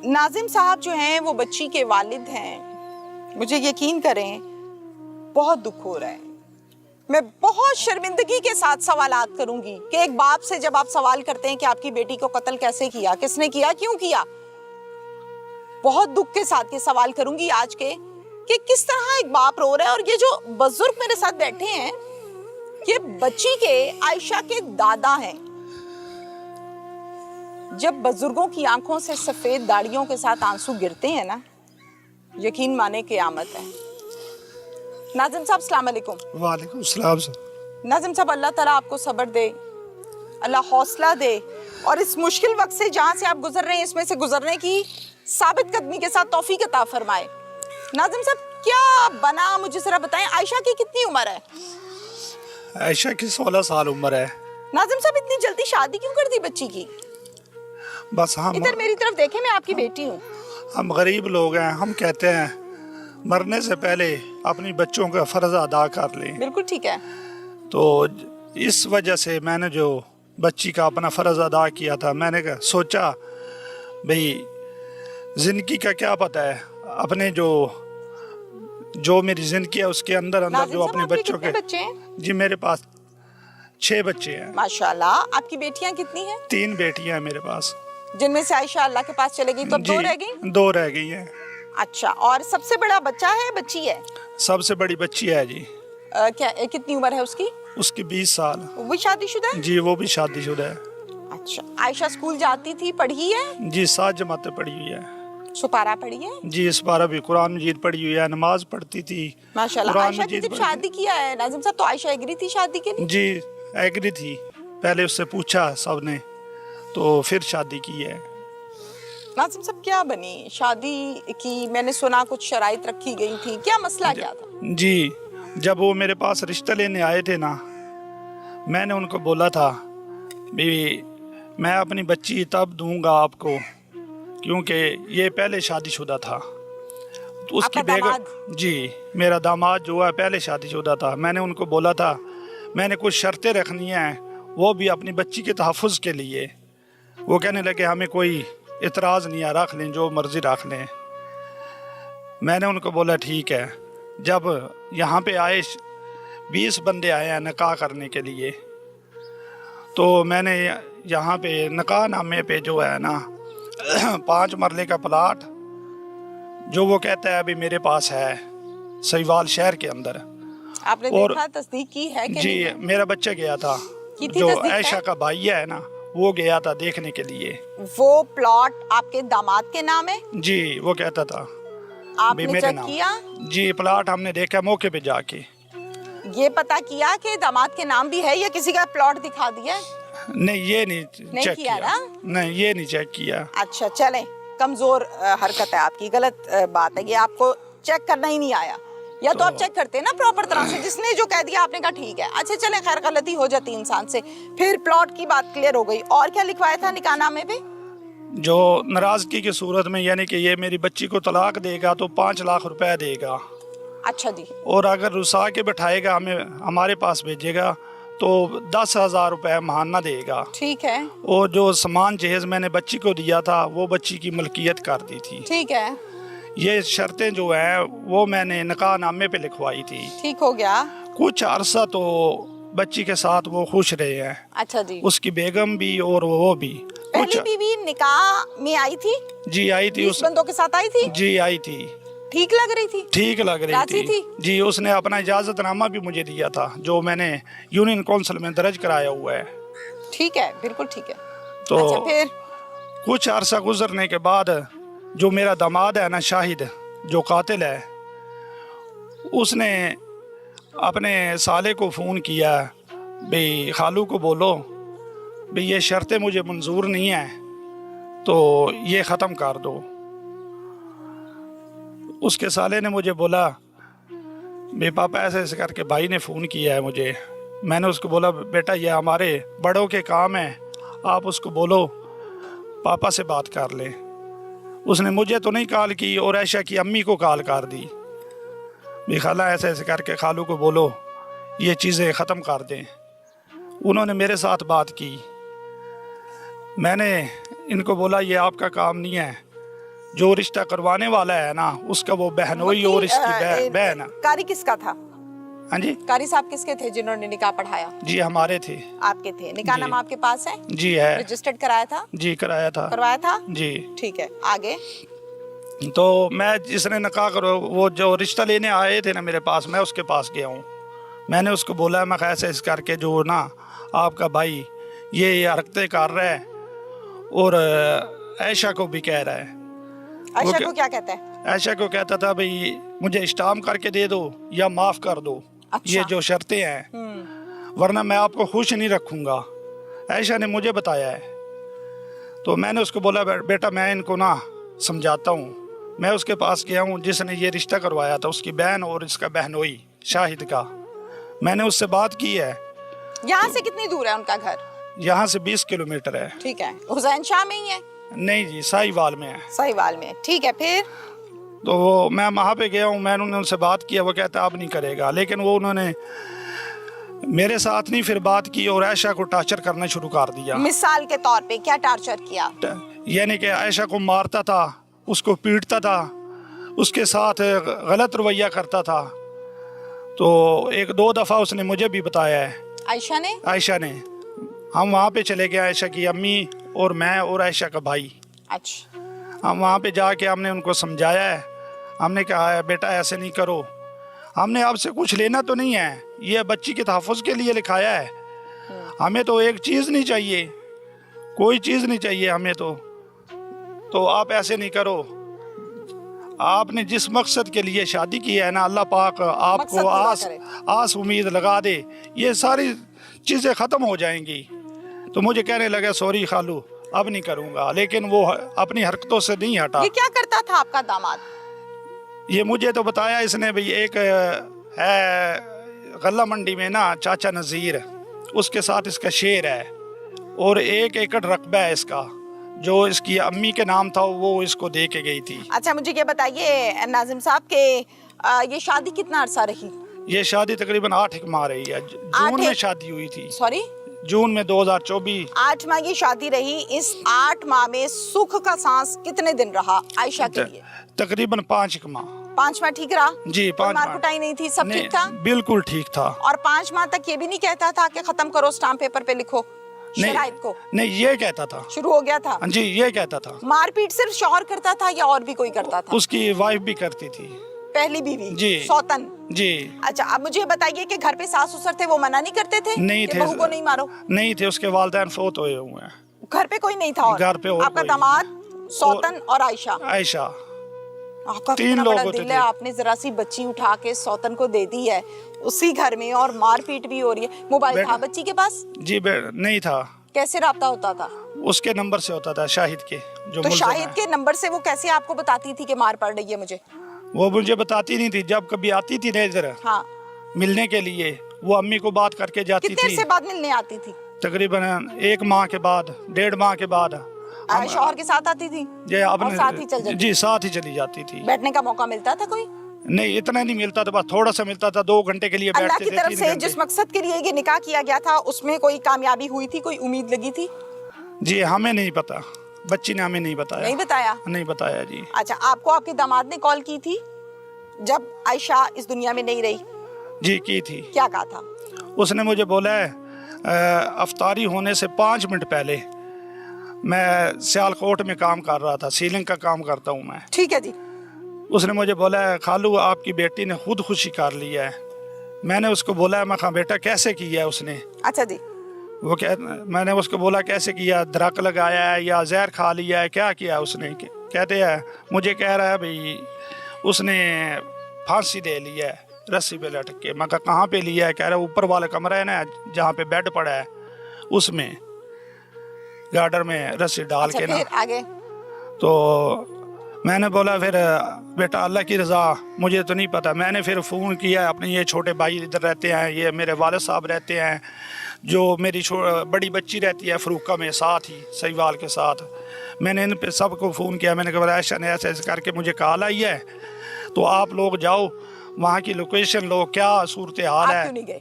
ناظم صاحب جو ہیں وہ بچی کے والد ہیں. مجھے یقین کریں بہت دکھ ہو رہا ہے. میں بہت شرمندگی کے ساتھ سوالات کروں گی کہ ایک باپ سے جب آپ سوال کرتے ہیں کہ آپ کی بیٹی کو قتل کیسے کیا, کس نے کیا, کیوں کیا, بہت دکھ کے ساتھ یہ سوال کروں گی آج کے کہ کس طرح ایک باپ رو رہا ہے. اور یہ جو بزرگ میرے ساتھ بیٹھے ہیں یہ بچی کے عائشہ کے دادا ہیں. جب بزرگوں کی آنکھوں سے سفید داڑیوں کے ساتھ آنسو گرتے ہیں نا, یقین مانے قیامت ہے. ناظم صاحب السلام علیکم. وعلیکم السلام. ناظم صاحب اللہ تعالیٰ آپ کو صبر دے, اللہ حوصلہ دے, اور اس مشکل وقت سے جہاں سے آپ گزر رہے ہیں اس میں سے گزرنے کی ثابت قدمی کے ساتھ توفیق عطا فرمائے. ناظم صاحب کیا بنا مجھے ذرا بتائیں, عائشہ کی کتنی عمر ہے؟ عائشہ کی 16 سال عمر ہے. ناظم صاحب اتنی جلدی شادی کیوں کر دی بچی کی؟ بس ادھر میری طرف دیکھیں, میں آپ کی بیٹی ہوں. ہم غریب لوگ ہیں, ہم کہتے ہیں مرنے سے پہلے اپنی بچوں کا فرض ادا کر لیں. بالکل ٹھیک ہے. تو اس وجہ سے میں نے جو بچی کا اپنا فرض ادا کیا تھا, میں نے سوچا بھئی زندگی کا کیا پتہ ہے, اپنے جو میری زندگی ہے اس کے اندر جو اپنے بچوں کے. بچے ہیں؟ جی میرے پاس 6 بچے ہیں. ماشاءاللہ. آپ کی بیٹیاں کتنی ہیں؟ 3 بیٹیاں ہیں میرے پاس, جن میں سے عائشہ اللہ کے پاس چلے گئی تو 2 رہ گئی. 2 رہ گئی ہیں. اچھا, اور سب سے بڑا بچہ ہے بچی ہے؟ سب سے بڑی بچی ہے جی. کتنی عمر ہے اس کی؟ اس کی 20 سال. وہ بھی شادی شدہ ہے؟ جی وہ بھی شادی شدہ ہے. اچھا, عائشہ اسکول جاتی تھی, پڑھی ہے؟ جی 7 جماعتیں پڑھی ہوئی ہے. سپارہ پڑھی ہے؟ جی سپارہ بھی, قرآن مجید پڑھی ہوئی ہے, نماز پڑھتی تھی. ماشاءاللہ. عائشہ کی جب شادی کیا ہے ناظم صاحب تو عائشہ ایگری تھی شادی کے لیے؟ جی ایگری تھی. پہلے اس سے پوچھا سب نے تو پھر شادی کی ہے. ناظم صاحب کیا بنی شادی کی؟ میں نے سنا کچھ شرائط رکھی گئی تھی, کیا مسئلہ کیا تھا؟ جی جب وہ میرے پاس رشتہ لینے آئے تھے نا, میں نے ان کو بولا تھا بھی میں اپنی بچی تب دوں گا آپ کو, کیونکہ یہ پہلے شادی شدہ تھا. تو اس کی بیگم, جی میرا داماد جو ہے پہلے شادی شدہ تھا. میں نے ان کو بولا تھا میں نے کچھ شرطیں رکھنی ہیں, وہ بھی اپنی بچی کے تحفظ کے لیے. وہ کہنے لگے ہمیں کوئی اعتراض نہیں ہے, رکھ لیں جو مرضی رکھ لیں. میں نے ان کو بولا ٹھیک ہے. جب یہاں پہ آئے 20 بندے آئے ہیں نکاح کرنے کے لیے, تو میں نے یہاں پہ نکاح نامے پہ جو ہے نا 5 مرلے کا پلاٹ جو وہ کہتا ہے ابھی میرے پاس ہے سہیوال شہر کے اندر. آپ نے دیکھا, تصدیق کی ہے کہ جی میرا بچہ گیا تھا, جو عائشہ کا بھائی ہے نا وہ گیا تھا دیکھنے کے لیے. وہ پلاٹ آپ کے داماد کے نام ہے؟ جی وہ کہتا تھا. آپ نے چیک کیا؟ جی پلاٹ ہم نے دیکھا موقع پہ جا کے. یہ پتا کیا کہ داماد کے نام بھی ہے یا کسی کا پلاٹ دکھا دیا؟ نہیں یہ نہیں چیک کیا. نہیں یہ نہیں چیک کیا. اچھا چلیں, کمزور حرکت ہے آپ کی, غلط بات ہے یہ, آپ کو چیک کرنا ہی نہیں آیا. یا تو آپ چیک کرتے نا پراپر طرح سے, جس نے جو کہہ دیا آپ نے کہا ٹھیک ہے. اچھا چلیں, خیر غلطی ہو جاتی انسان سے. پھر پلاٹ کی بات کلیئر ہو گئی, اور کیا لکھوایا تھا نکاح نامے پہ؟ جو ناراضگی کی صورت میں, یعنی کہ یہ میری بچی کو طلاق دے گا تو 5 لاکھ روپے دے گا. اچھا جی. اور اگر رسا کے بٹھائے گا ہمارے پاس بھیجے گا تو 10,000 روپے ماہانہ دے گا. ٹھیک ہے. اور جو سامان جہیز میں نے بچی کو دیا تھا وہ بچی کی ملکیت کر دی تھی. ٹھیک ہے. یہ شرطیں جو ہیں وہ میں نے نکاح نامے پہ لکھوائی تھی. ٹھیک ہو گیا. کچھ عرصہ تو بچی کے ساتھ وہ خوش رہے ہیں. اچھا جی. اس کی بیگم بھی اور وہ بھی. پہلی بیوی نکاح میں آئی تھی؟ جی آئی تھی. اس بندوں کے ساتھ آئی تھی؟ جی آئی تھی. ٹھیک لگ رہی تھی؟ ٹھیک لگ رہی تھی. جی اس نے اپنا اجازت نامہ بھی مجھے دیا تھا جو میں نے یونین کونسل میں درج کرایا ہوا ہے. ٹھیک ہے, بالکل ٹھیک ہے. تو اچھا پھر کچھ عرصہ گزرنے کے بعد جو میرا داماد ہے نا شاہد, جو قاتل ہے, اس نے اپنے سالے کو فون کیا بھئی خالو کو بولو بھئی یہ شرطیں مجھے منظور نہیں ہیں تو یہ ختم کر دو. اس کے سالے نے مجھے بولا بھئی پاپا ایسے ایسے کر کے بھائی نے فون کیا ہے مجھے. میں نے اس کو بولا بیٹا یہ ہمارے بڑوں کے کام ہیں, آپ اس کو بولو پاپا سے بات کر لیں. اس نے مجھے تو نہیں کال کی اور عائشہ کی امی کو کال کر دی بھی خالہ ایسے ایسے کر کے خالو کو بولو یہ چیزیں ختم کر دیں. انہوں نے میرے ساتھ بات کی. میں نے ان کو بولا یہ آپ کا کام نہیں ہے، جو رشتہ کروانے والا ہے نا اس کا وہ بہنوئی اور اس کی بہن. قاری کس کا تھا؟ ہاں جی قاری صاحب کس کے تھے جنہوں نے نکاح پڑھایا؟ جی ہمارے تھے. آپ کے تھے. نکاح نام آپ کے پاس ہے؟ جی ہے. رجسٹرڈ کرایا تھا؟ جی کروایا تھا جی. ٹھیک ہے آگے. تو میں جس نے نکاح کرو وہ جو رشتہ لینے آئے تھے نا میرے پاس، میں اس کے پاس گیا ہوں. میں نے اس کو بولا میں ایسے اس کر کے جو نا آپ کا بھائی یہ حرکتیں کر رہا ہے اور عائشہ کو بھی کہہ رہا ہے. عائشہ کو کیا کہتا ہے؟ عائشہ کو کہتا تھا بھئی مجھے اسٹام کر کے دے دو یا معاف کر دو. اچھا. یہ جو شرطیں ہیں ورنہ میں آپ کو خوش نہیں رکھوں گا. عائشہ نے مجھے بتایا ہے. تو میں نے اس کو بولا بیٹا میں ان کو نا سمجھاتا ہوں. میں اس کے پاس گیا ہوں جس نے یہ رشتہ کروایا تھا، اس کی بہن اور اس کا بہنوئی شاہد کا. میں نے اس سے بات کی ہے. یہاں سے کتنی دور ہے ان کا گھر؟ یہاں سے 20 کلومیٹر ہے. ٹھیک ہے. حسین شاہ میں ہی ہے؟ نہیں جی ساہیوال میں ہے. ساہیوال میں. ٹھیک ہے پھر؟ تو میں وہاں پہ گیا ہوں. میں نے ان سے بات کیا. وہ کہتا اب نہیں کرے گا. لیکن وہ انہوں نے میرے ساتھ نہیں پھر بات کی اور عائشہ کو ٹارچر کرنا شروع کر دیا. مثال کے طور پہ کیا ٹارچر کیا؟ یعنی کہ عائشہ کو مارتا تھا، اس کو پیٹتا تھا، اس کے ساتھ غلط رویہ کرتا تھا. تو ایک دو دفعہ اس نے مجھے بھی بتایا ہے. عائشہ نے. ہم وہاں پہ چلے گئے، عائشہ کی امی اور میں اور عائشہ کا بھائی. اچھا. ہم وہاں پہ جا کے ہم نے ان کو سمجھایا ہے. ہم نے کہا ہے بیٹا ایسے نہیں کرو، ہم نے آپ سے کچھ لینا تو نہیں ہے، یہ بچی کے تحفظ کے لیے لکھایا ہے. ہمیں تو ایک چیز نہیں چاہیے، کوئی چیز نہیں چاہیے ہمیں تو آپ ایسے نہیں کرو. آپ نے جس مقصد کے لیے شادی کی ہے نا اللہ پاک آپ کو آس امید لگا دے، یہ ساری چیزیں ختم ہو جائیں گی. تو مجھے کہنے لگا سوری خالو اب نہیں کروں گا. لیکن وہ اپنی حرکتوں سے نہیں ہٹا. یہ کیا کرتا تھا آپ کا داماد؟ یہ مجھے تو بتایا اس نے بھئی ایک ہے غلہ منڈی میں نا چاچا نذیر، اس کے ساتھ اس کا شیر ہے اور 1 ایکڑ رقبہ ہے اس کا، جو اس کی امی کے نام تھا وہ اس کو دے کے گئی تھی. اچھا مجھے یہ بتائیے ناظم صاحب کہ یہ شادی کتنا عرصہ رہی؟ یہ شادی تقریباً 8 ماہ رہی ہے. جون میں شادی ہوئی تھی. سوری جون میں 2024. 8 ماہ یہ شادی رہی. اس 8 ماہ میں سکھ کا سانس کتنے دن رہا عائشہ کے لیے؟ تقریباً 5 ماہ. 5 ماہ ٹھیک رہا؟ جی 5 مار کٹائی نہیں تھی، سب ٹھیک تھا؟ بالکل ٹھیک تھا. اور 5 ماہ تک یہ بھی نہیں کہتا تھا کہ ختم کرو اسٹامپ پیپر پہ لکھو شرائط کو؟ نہیں یہ کہتا تھا. شروع ہو گیا تھا؟ جی یہ کہتا تھا. مار پیٹ صرف شوہر کرتا تھا یا اور بھی کوئی کرتا تھا؟ اس کی وائف بھی کرتی تھی. پہلی بیوی؟ جی سوتن؟ جی. اچھا اب مجھے بتائیے کہ گھر پہ ساس سسر تھے، وہ منع نہیں کرتے تھے؟ نہیں تھے. بہو کو نہیں مارو؟ نہیں تھے. اس کے والدین فوت ہوئے ہوئے ہیں. گھر پہ کوئی نہیں تھا؟ گھر پہ آپ کا داماد سوتن اور عائشہ. آپ کا 3 لوگ ہوتے تھے. آپ نے ذرا سی بچی اٹھا کے سوتن کو دے دی ہے اسی گھر میں اور مار پیٹ بھی ہو رہی ہے. موبائل تھا بچی کے پاس؟ جی نہیں تھا. کیسے رابطہ ہوتا تھا؟ اس کے نمبر سے ہوتا تھا، شاہد کے. تو شاہد کے نمبر سے وہ کیسے آپ کو بتاتی تھی کہ مار پڑ رہی ہے مجھے؟ وہ مجھے بتاتی نہیں تھی. جب کبھی آتی تھی نا ادھر ملنے کے لیے وہ امی کو بات کر کے جاتی تھی. کتنے سے بعد ملنے آتی تھی؟ تقریباً 1 ماہ کے بعد، 1.5 ماہ کے بعد. شوہر کے ساتھ آتی تھی؟ جی ساتھ ہی چلی جاتی تھی. بیٹھنے کا موقع ملتا تھا کوئی؟ نہیں اتنا نہیں ملتا تھا، بس تھوڑا سا ملتا تھا. 2 گھنٹے کے لیے بیٹھتے تھے. اللہ کی طرف سے جس مقصد کے لیے یہ نکاح کیا گیا تھا اس میں کوئی کامیابی ہوئی تھی، کوئی امید لگی تھی؟ جی ہمیں نہیں پتا، بچی نے ہمیں نہیں بتایا. نہیں بتایا جی. اچھا آپ کو آپ کے داماد نے کال کی تھی جب عائشہ اس دنیا میں نہیں رہی؟ جی کی تھی. کیا کہا تھا؟ اس نے مجھے بولا ہے افطاری ہونے سے 5 منٹ پہلے، میں سیالکوٹ میں کام کر رہا تھا، سیلنگ کا کام کرتا ہوں میں. ٹھیک ہے جی. اس نے مجھے بولا ہے خالو آپ کی بیٹی نے خودکشی کر لی ہے. میں نے اس کو بولا ہے میں کہا بیٹا کیسے کیا ہے اس نے؟ اچھا جی. میں نے اس کو بولا کیسے کیا، درک لگایا ہے یا زہر کھا لیا ہے، کیا کیا اس نے؟ کہتے ہیں مجھے کہہ رہا ہے بھئی اس نے پھانسی دے لی ہے رسی پہ لٹک کے. میں کہا کہاں پہ لیا ہے؟ کہہ رہا ہے اوپر والا کمرہ ہے نا جہاں پہ بیڈ پڑا ہے اس میں گارڈر میں رسی ڈال کے نا. آگے تو میں نے بولا پھر بیٹا اللہ کی رضا مجھے تو نہیں پتا. میں نے پھر فون کیا اپنے، یہ چھوٹے بھائی ادھر رہتے ہیں، یہ میرے والد صاحب رہتے ہیں، جو میری بڑی بچی رہتی ہے فروقہ میں ساتھ ہی سہیوال کے ساتھ. میں نے ان پہ سب کو فون کیا. میں نے کہا عائشہ نے ایسے ایسے کر کے مجھے کال آئی ہے تو آپ لوگ جاؤ وہاں کی لوکیشن لو، کیا صورتحال ہے. کیوں نہیں گئے؟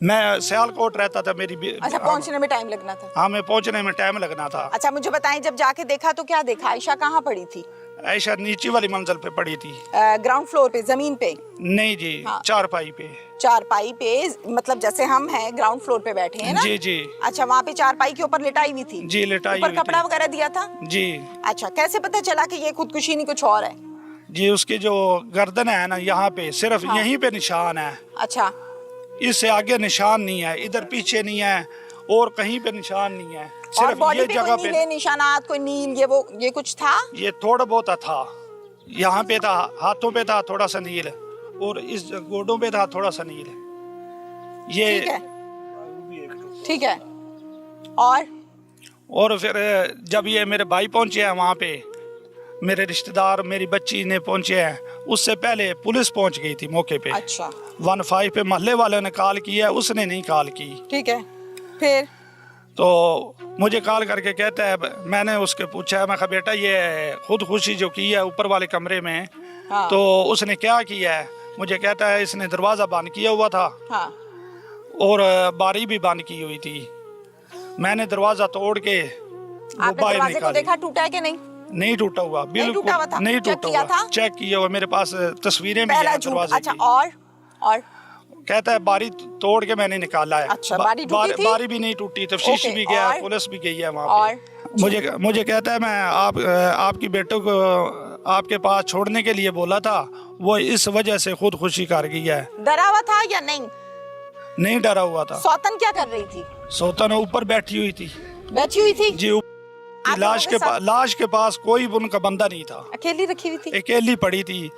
میں سیالکوٹ رہتا تھا. میری اچھا پہنچنے میں ٹائم لگنا تھا. ہاں میں پہنچنے میں ٹائم لگنا تھا. اچھا مجھے بتائیں جب جا کے دیکھا تو کیا دیکھا؟ عائشہ کہاں پڑی تھی؟ عائشہ نیچی والی منزل پہ پڑی تھی. گراؤنڈ فلور پہ زمین پہ؟ نہیں جی چارپائی پہ. چارپائی پہ مطلب جیسے ہم ہیں گراؤنڈ فلور پہ بیٹھے ہیں نا؟ جی جی. اچھا وہاں پہ چارپائی کے اوپر لٹائی ہوئی تھی؟ جی لٹائی ہوئی تھی. کپڑا وغیرہ دیا تھا؟ جی. اچھا کیسے پتا چلا کہ یہ خودکشی نہیں کچھ اور ہے؟ جی اس کی جو گردن ہے نا یہاں پہ صرف یہیں پہ نشان ہے. اچھا اس سے آگے نشان نہیں ہے, ادھر پیچھے نہیں ہے اور کہیں پہ نشان نہیں ہے. اور صرف باڈی یہ پہ جگہ کوئی پہ نیلے نشانات, کوئی نیل یہ کچھ تھا؟ یہ تھوڑا بہت تھا. یہاں پہ تھا, ہاتھوں پہ تھا تھوڑا سا نیل, اور اس گوڈوں پہ تھا تھوڑا سا نیل. یہ ٹھیک ہے. اور پھر جب یہ میرے بھائی پہنچے ہیں وہاں پہ, میرے رشتہ دار میری بچی نے پہنچے ہیں, اس سے پہلے پولیس پہنچ گئی تھی موقع پہ. اچھا 15 پہ محلے والوں نے کال کی ہے, اس نے نہیں کال کی. ٹھیک ہے. پھر تو مجھے کال کر کے کہتا ہے, میں نے اس کے پوچھا ہے, میں کہا بیٹا یہ خودکشی جو کی ہے اوپر والے کمرے میں تو اس نے کیا کیا ہے؟ مجھے کہتا ہے اس نے دروازہ بند کیا ہوا تھا اور باری بھی بند کی ہوئی تھی. میں نے دروازہ توڑ کے آپ نے دروازے کو دیکھا ٹوٹا ہے کہ نہیں؟ نہیں ٹوٹا ہوا, بالکل نہیں ٹوٹا ہوا. چیک کیا ہوا, میرے پاس تصویریں بھی ہیں دروازے کی. اور کہتا ہے باری توڑ کے میں نے نکالا ہے. اچھا باری بھی نہیں ٹوٹی, تفتیش بھی گیا, پولیس بھی گئی ہے وہاں پہ. مجھے کہتا ہے میں آپ کی بیٹوں کو آپ کے پاس چھوڑنے کے لیے بولا تھا, وہ اس وجہ سے خودکشی کر گئی ہے. ڈرا ہوا تھا یا نہیں؟ نہیں ڈرا ہوا تھا. سوتن کیا کر رہی تھی؟ سوتن اوپر بیٹھی ہوئی تھی. بیٹھی ہوئی تھی جی. لاش کے پاس کوئی ان کا بندہ نہیں تھا. اکیلی رکھی ہوئی تھی؟ اکیلی پڑی تھی.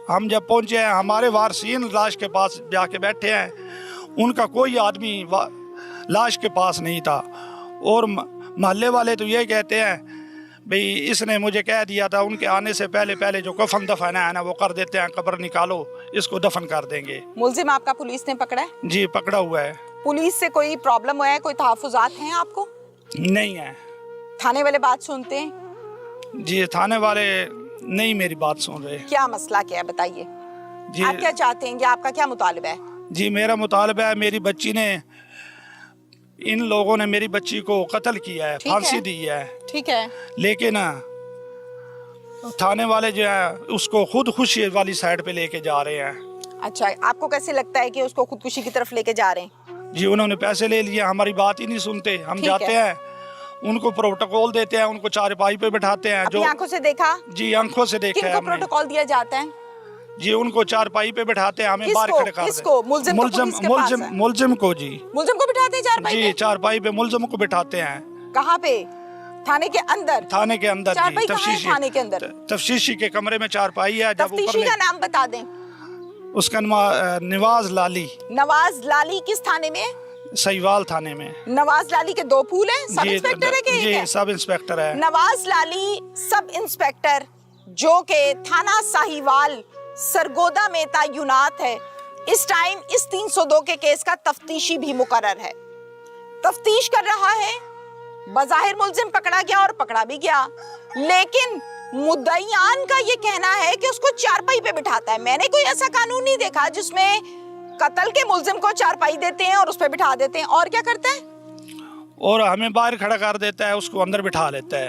ہم جب پہنچے ہیں, ہمارے وارثین لاش کے پاس جا کے بیٹھے ہیں, ان کا کوئی آدمی لاش کے پاس نہیں تھا. اور محلے والے تو یہ کہتے ہیں بھئی اس نے مجھے کہہ دیا تھا ان کے آنے سے پہلے جو کفن دفن ہے نا وہ کر دیتے ہیں, قبر نکالو اس کو دفن کر دیں گے. ملزم آپ کا پولیس نے پکڑا ہے؟ جی پکڑا ہوا ہے. پولیس سے کوئی پرابلم ہوا ہے, کوئی تحفظات ہیں آپ کو؟ نہیں ہے. تھانے والے بات سنتے ہیں؟ جی تھانے والے نہیں میری بات سن رہے. کیا مسئلہ کیا ہے بتائیے؟ جی آپ کیا چاہتے ہیں, آپ کا کیا مطالبہ ہے؟ جی میرا مطالبہ ہے, میری بچی نے, ان لوگوں نے میری بچی کو قتل کیا ہے, پھانسی دی ہے. ٹھیک ہے. لیکن تھانے والے جو ہیں اس کو خودکشی والی سائڈ پہ لے کے جا رہے ہیں. اچھا آپ کو کیسے لگتا ہے کہ اس کو خودکشی کی طرف لے کے جا رہے ہیں؟ جی انہوں نے پیسے لے لیے, ہماری بات ہی نہیں سنتے. ہم جاتے ہیں ان کو پروٹوکول دیتے ہیں, ان کو چارپائی پہ بٹھاتے ہیں. جو آنکھوں سے دیکھا؟ جی آنکھوں سے دیکھا ہے. کن کو پروٹوکول دیا جاتا ہے؟ جی ان کو چارپائی پہ بٹھاتے ہیں, ہمیں باہر کھڑے کر دیتے ہیں. ملزم کو. جی ملزم کو بٹھاتے ہیں چارپائی پہ؟ جی چارپائی پہ ملزم کو بٹھاتے ہیں. کہاں پہ؟ تھانے کے اندر؟ تھانے کے اندر. چارپائی کہاں ہے تھانے کے اندر؟ تفتیشی کے کمرے میں چارپائی ہے. تفتیشی کا نام بتا دیں. اس کا نواز لالی. نواز لالی کس تھانے میں؟ سہیوال تھانے میں. نواز لالی کے 2 پھول ہیں, سب انسپیکٹر ہے کہ ایک ہے؟ جی سب انسپیکٹر ہے. نواز لالی سب انسپیکٹر جو کہ تھانہ سہیوال سرگودا میں تعینات ہے, اس ٹائم اس 302 کے کیس کا تفتیشی بھی مقرر ہے, تفتیش کر رہا ہے. بظاہر ملزم پکڑا گیا اور پکڑا بھی گیا, لیکن مدعیان کا یہ کہنا ہے کہ اس کو چارپائی پہ بٹھاتا ہے. میں نے کوئی ایسا قانون نہیں دیکھا جس میں قتل کے ملزم کو چارپائی دیتے ہیں اور اس پہ بٹھا دیتے ہیں. اور کیا کرتا ہے؟ اور ہمیں باہر کھڑا کر دیتا ہے, اس کو اندر بٹھا لیتا ہے.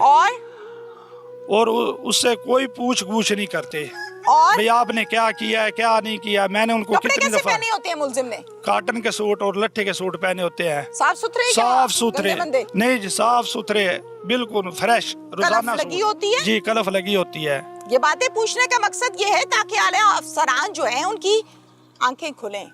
اور اس سے کوئی پوچھ گچھ نہیں کرتے. اور بھئی آپ نے کیا کیا ہے کیا نہیں کیا. میں نے ان کو کتنی دفعہ پہنے ہوتے ہیں ملزم نے؟ کاٹن کے سوٹ اور لٹھے کے سوٹ پہنے ہوتے ہیں. صاف ستھرے؟ صاف ستھرے نہیں جی, صاف ستھرے بالکل فریش. روزانہ لگی ہوتی ہے؟ جی کلف لگی ہوتی ہے. یہ باتیں پوچھنے کا مقصد یہ ہے تاکہ اعلیٰ افسران جو ہیں ان کی آنکھیں کھلیں.